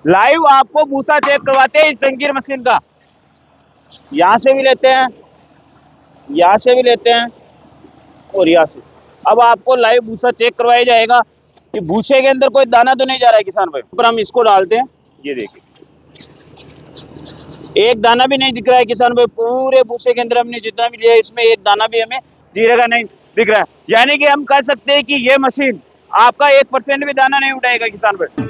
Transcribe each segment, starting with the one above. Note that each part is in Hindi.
लाइव आपको भूसा चेक करवाते हैं इस जंगीर मशीन का। यहाँ से भी लेते हैं, यहाँ से भी लेते हैं और यहाँ से। अब आपको लाइव भूसा चेक करवाया जाएगा कि भूसे के अंदर कोई दाना तो नहीं जा रहा है किसान भाई। पर हम इसको डालते हैं, ये देखिए एक दाना भी नहीं दिख रहा है किसान भाई। पूरे भूसे के अंदर हमने जितना भी लिया है इसमें एक दाना भी हमें जीरे का नहीं दिख रहा है। यानी कि हम कह सकते हैं कि ये मशीन आपका 1% भी दाना नहीं उठाएगा किसान भाई।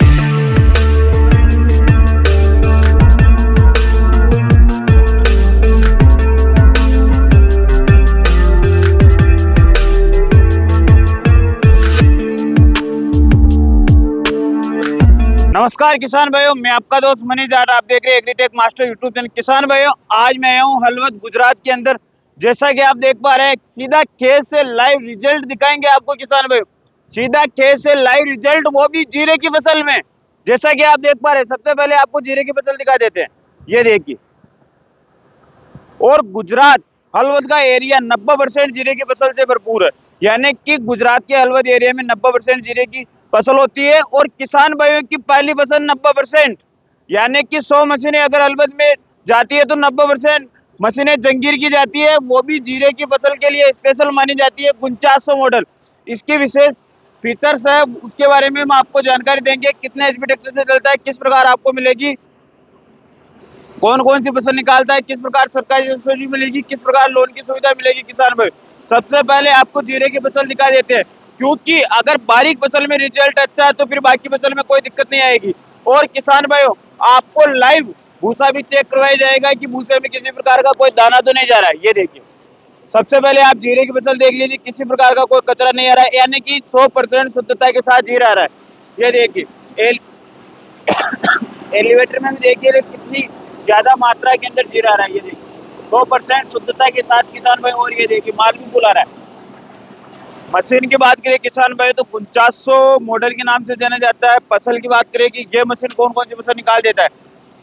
नमस्कार किसान भाइयों, मैं आपका दोस्त मनीष जाट। आप देख रहे हैं एग्रीटेक मास्टर यूट्यूब चैनल। किसान भाइयों, आज मैं आया हूँ हलवद गुजरात के अंदर। जैसा कि आप देख पा रहे हैं, सीधा खेत से लाइव रिजल्ट दिखाएंगे आपको किसान भाइयों। सीधा खेत से लाइव रिजल्ट, वो भी जीरे की फसल में। जैसा कि आप देख पा रहे हैं, सबसे पहले आपको जीरे की फसल दिखा देते हैं, ये देखिए। और गुजरात हलवद का एरिया 90% जीरे की फसल से भरपूर है। यानी कि गुजरात के हलवद एरिया में 90% जीरे की फसल होती है। और किसान भाइयों की पहली फसल 90%, यानी कि 100 मशीनें अगर हलवद में जाती है तो 90% मशीनें जंगीर की जाती है, वो भी जीरे की फसल के लिए स्पेशल मानी जाती है। 4900 मॉडल इसके विशेष फीचर्स है, उसके बारे में हम आपको जानकारी देंगे। कितने एचपी ट्रैक्टर से चलता है, किस प्रकार आपको मिलेगी, कौन कौन सी फसल निकालता है, किस प्रकार सरकारी सब्सिडी मिलेगी, किस प्रकार लोन की सुविधा मिलेगी किसान भाई। सबसे पहले आपको जीरे की फसल दिखा देते हैं, क्योंकि अगर बारीक फसल में रिजल्ट अच्छा है तो फिर बाकी फसल में कोई दिक्कत नहीं आएगी। और किसान भाइयों, आपको लाइव भूसा भी चेक करवाया जाएगा कि भूसे में किसी प्रकार का कोई दाना तो नहीं जा रहा है। ये देखिए, सबसे पहले आप जीरे की फसल देख लीजिए, किसी प्रकार का कोई कचरा नहीं आ रहा है, यानी कि 100% शुद्धता के साथ जीरा आ रहा है। ये देखिए एलिवेटर में भी देखिए कितनी ज्यादा मात्रा के अंदर जीरा आ रहा है। ये देखिए 100% शुद्धता के साथ किसान भाई। और ये देखिए माल भी बुला रहा है। मशीन की बात करें किसान भाई तो 4900 मॉडल के नाम से जाना जाता है। फसल की बात करें कि ये मशीन कौन कौन सी फसल निकाल देता है,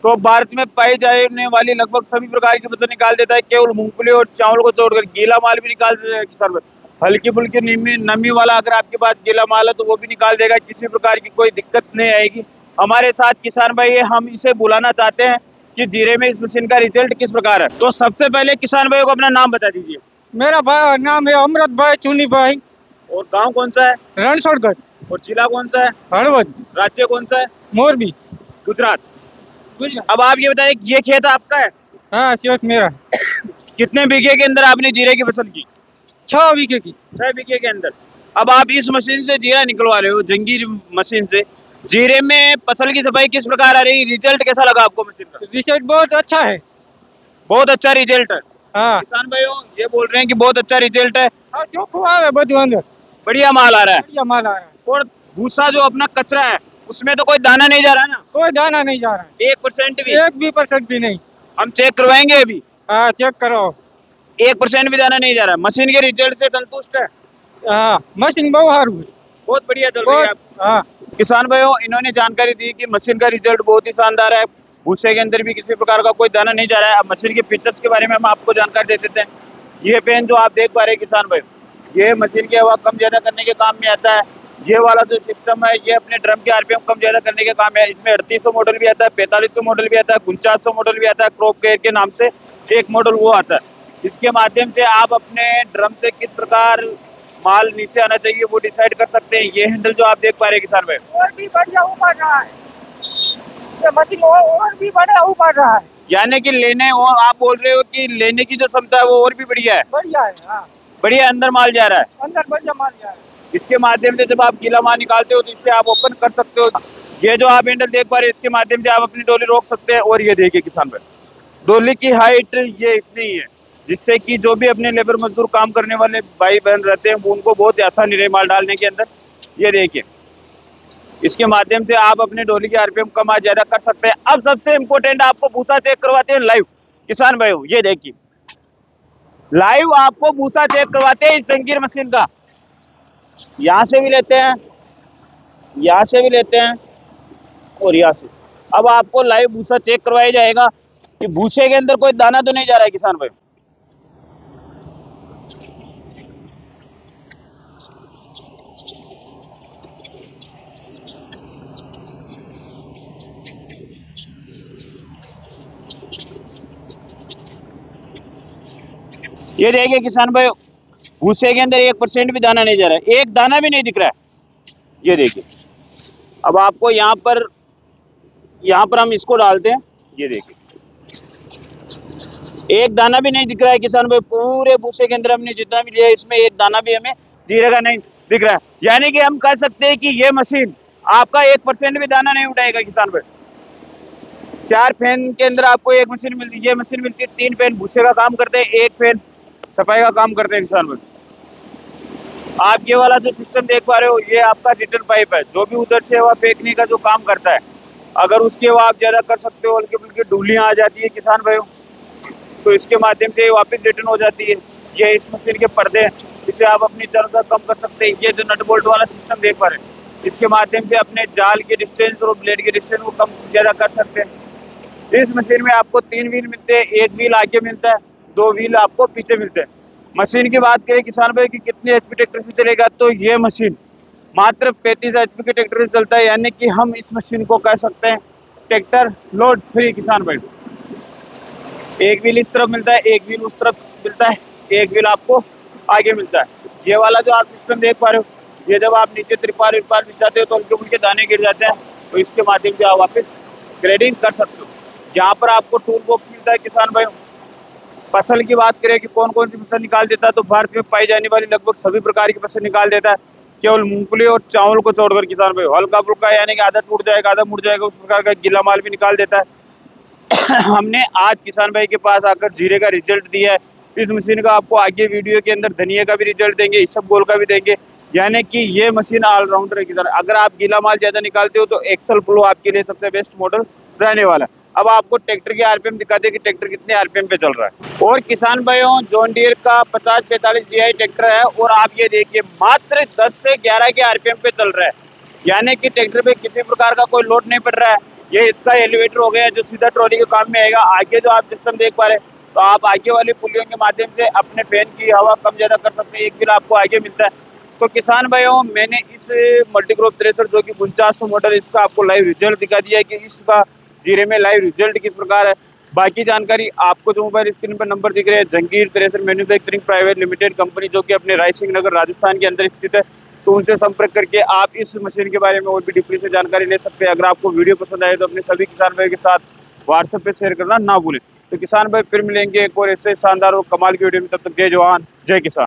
तो भारत में पाई जाने वाली लगभग सभी प्रकार की फसल निकाल देता है। केवल मूंगफली और चावल को छोड़कर गीला माल भी निकाल देता है किसान भाई। हल्की फुल्की नमी वाला अगर आपके पास गीला माल है तो वो भी निकाल देगा, किसी प्रकार की कोई दिक्कत नहीं आएगी। हमारे साथ किसान भाई हम इसे बुलाना चाहते हैं कि जीरे में इस मशीन का रिजल्ट किस प्रकार है। तो सबसे पहले किसान भाई को अपना नाम बता दीजिए। मेरा भाई नाम है अमृत भाई चुनी भाई। और गांव कौन सा है? रणछोड़गढ़। और जिला कौन सा है? हलवद। राज्य कौन सा है? मोरबी। गुजरात। अब आप ये बताइए, ये खेत आपका है? हाँ, खेत मेरा। कितने बीघे के अंदर आपने जीरे की फसल की? 6 बीघे की। 6 बीघे के अंदर। अब आप इस मशीन से जीरा निकलवा रहे हो, जंगीर मशीन से। जीरे में फसल की सफाई किस प्रकार आ रही, रिजल्ट कैसा लगा आपको मशीन का? रिजल्ट बहुत अच्छा है। बहुत अच्छा रिजल्ट है। हाँ किसान भाइयों ये बोल रहे हैं कि बहुत अच्छा रिजल्ट है, हाँ, जो खुआ है બધું अंदर बढ़िया माल आ रहा है। बढ़िया माल आ रहा है। और भूसा जो अपना कचरा है उसमें तो कोई दाना नहीं जा रहा ना? कोई दाना नहीं जा रहा 1% भी? है, 1% भी नहीं। हम चेक करवाएंगे अभी। हाँ, चेक करो। 1% भी दाना नहीं जा रहा। मशीन के रिजल्ट से संतुष्ट है? हाँ, मशीन बहुत सारू है। बहुत बढ़िया चल रही है आप। हाँ किसान भाइयों, इन्होंने जानकारी दी कि मशीन का रिजल्ट बहुत ही शानदार है। भूसे के अंदर भी किसी प्रकार का कोई दाना नहीं जा रहा है। अब मशीन के फीचर्स के बारे में हम आपको जानकारी दे देते हैं। ये पेन जो आप देख पा रहे हैं किसान भाई, ये मशीन की हवा कम ज्यादा करने के काम में आता है। ये वाला जो सिस्टम है, ये अपने ड्रम के आरपीएम कम ज्यादा करने के काम है। इसमें 3800 मॉडल भी आता है, 4500 मॉडल भी आता है, 4900 मॉडल भी आता है। क्रॉप केयर के नाम से एक मॉडल वो आता है। इसके माध्यम से आप अपने ड्रम से किस प्रकार माल नीचे आना चाहिए वो डिसाइड कर सकते हैं। ये हैंडल जो आप देख पा रहे हैं किसान भाई, और भी बढ़िया ऊपर रहा है। ये मशीन और भी बढ़िया ऊपर रहा है। यानी कि लेने, और आप बोल रहे हो कि लेने की जो क्षमता है वो और भी बढ़िया है। बढ़िया है। हाँ, बढ़िया अंदर माल जा रहा है। अंदर बढ़िया माल जा रहा है। इसके माध्यम से जब आप गीला माल निकालते हो तो इससे आप ओपन कर सकते हो। ये जो आप हैंडल देख पा रहे हैं, इसके माध्यम से आप अपनी डोली रोक सकते हैं। और ये देखिए किसान भाई, डोली की हाइट ये इतनी है जिससे कि जो भी अपने लेबर मजदूर काम करने वाले भाई बहन रहते हैं वो उनको बहुत आसानी रहे माल डालने के अंदर। ये देखिए, इसके माध्यम से आप अपने डोली की आरपीएम कम आ ज्यादा कर सकते हैं। अब सबसे इम्पोर्टेंट, आपको भूसा चेक करवाते हैं लाइव किसान भाई। ये देखिए, लाइव आपको भूसा चेक करवाते हैं इस जंगीर मशीन का। यहाँ से भी लेते हैं, यहाँ से भी लेते हैं और यहाँ से। अब आपको लाइव भूसा चेक करवाया जाएगा कि भूसे के अंदर कोई दाना तो नहीं जा रहा है किसान भाई। ये देखिए किसान भाई, भूसे के अंदर 1% भी दाना नहीं जा रहा है, एक दाना भी नहीं दिख रहा है। ये देखिए, अब आपको यहाँ पर हम इसको डालते हैं। ये देखिए, एक दाना भी नहीं दिख रहा है किसान भाई। पूरे भूसे के अंदर हमने जितना भी लिया है, इसमें एक दाना भी हमें जीरे का नहीं दिख रहा है। यानी कि हम कह सकते हैं कि ये मशीन आपका 1% भी दाना नहीं उठाएगा किसान भाई। 4 फैन के अंदर आपको एक मशीन मिलती है, ये मशीन मिलती है। 3 फैन भूसे का काम करते हैं, 1 फैन सफाई का काम करते हैं किसान भाई। आप ये वाला जो सिस्टम देख पा रहे हो, ये आपका रिटर्न पाइप है, जो भी उधर से हवा फेंकने का जो काम करता है। अगर उसकी हवा आप ज्यादा कर सकते हो, हल्की फुल्की डूलियां आ जाती है किसान भाई, तो इसके माध्यम से वापस रिटर्न हो जाती है। ये इस मशीन के पर्दे हैं, इसे आप अपनी जरूरत कम कर सकते हैं। ये जो नट बोल्ट वाला सिस्टम देख पा रहे हैं, इसके माध्यम से अपने जाल के डिस्टेंस और ब्लेड के डिस्टेंस को कम ज्यादा कर सकते हैं। इस मशीन में आपको 3 व्हील मिलते हैं, 1 व्हील आगे मिलता है, 2 व्हील आपको पीछे मिलते हैं। मशीन की बात करें किसान भाई कि कितने एचपी ट्रैक्टर से चलेगा, तो ये मशीन मात्र 35 एचपी के ट्रैक्टर से चलता है। यानी कि हम इस मशीन को कह सकते हैं ट्रैक्टर लोड फ्री किसान भाई। 1 व्हील इस तरफ मिलता है, 1 व्हील उस तरफ मिलता है, 1 व्हील आपको आगे मिलता है। ये वाला जो आप सिस्टम देख पा रहे हो, ये जब आप नीचे त्रिपाल बिछाते हो तो उनके उनके दाने गिर जाते हैं, तो इसके माध्यम से आप वापस ग्रेडिंग कर सकते हो। यहाँ पर आपको टूल बॉक्स मिलता है किसान भाई। फसल की बात करें कि कौन कौन सी फसल निकाल देता है, तो भारत में पाई जाने वाली लगभग सभी प्रकार की फसल निकाल देता है, केवल मूंगफली और चावल को छोड़कर किसान भाई। हल्का फुल्का यानी कि आधा टूट जाएगा आधा मुड़ जाएगा, उस प्रकार का गीला माल भी निकाल देता है। हमने आज किसान भाई के पास आकर जीरे का रिजल्ट दिया है। इस मशीन का आपको आगे वीडियो के अंदर धनिया का भी रिजल्ट देंगे, इसबगोल का भी देंगे। यानी कि ये मशीन ऑलराउंडर है किसान। अगर आप गीला माल ज्यादा निकालते हो तो एक्सल फ्लो आपके लिए सबसे बेस्ट मॉडल रहने वाला है। अब आपको ट्रैक्टर के आरपीएम दिखाते हैं कि ट्रैक्टर कितने आरपीएम पे चल रहा है। और किसान भाइयों, जॉन डीयर का 5045 DI ट्रैक्टर है, और आप ये देखिए मात्र 10 से 11 के आरपीएम पे चल रहा है। यानी कि ट्रैक्टर पे किसी प्रकार का कोई लोड नहीं पड़ रहा है। ये इसका एलिवेटर हो गया जो सीधा ट्रॉली के काम में आएगा। आगे जो आप सिस्टम देख पा रहे हैं, तो आप आगे वाली पुलियों के माध्यम से अपने फैन की हवा कम ज्यादा कर सकते हैं। 1 व्हील आपको आगे मिलता है। तो किसान भाइयों, मैंने इस मल्टीक्रॉप थ्रेशर जो कि 4900 मॉडल, इसका आपको लाइव रिजल्ट दिखा दिया है कि इसका जीरे में लाइव रिजल्ट किस प्रकार है। बाकी जानकारी आपको जो मोबाइल स्क्रीन पर नंबर दिख रहे हैं, Jangir thresher manufacturing private limited company, जो कि अपने रायसिंह नगर राजस्थान के अंदर स्थित है, तो उनसे संपर्क करके आप इस मशीन के बारे में और भी डीपली से जानकारी ले सकते हैं। अगर आपको वीडियो पसंद आए तो अपने सभी किसान भाई के साथ व्हाट्सएप पे शेयर करना ना भूलें। तो किसान भाई फिर मिलेंगे एक और ऐसे शानदार और कमाल की वीडियो में, तब तक जय जवान जय किसान।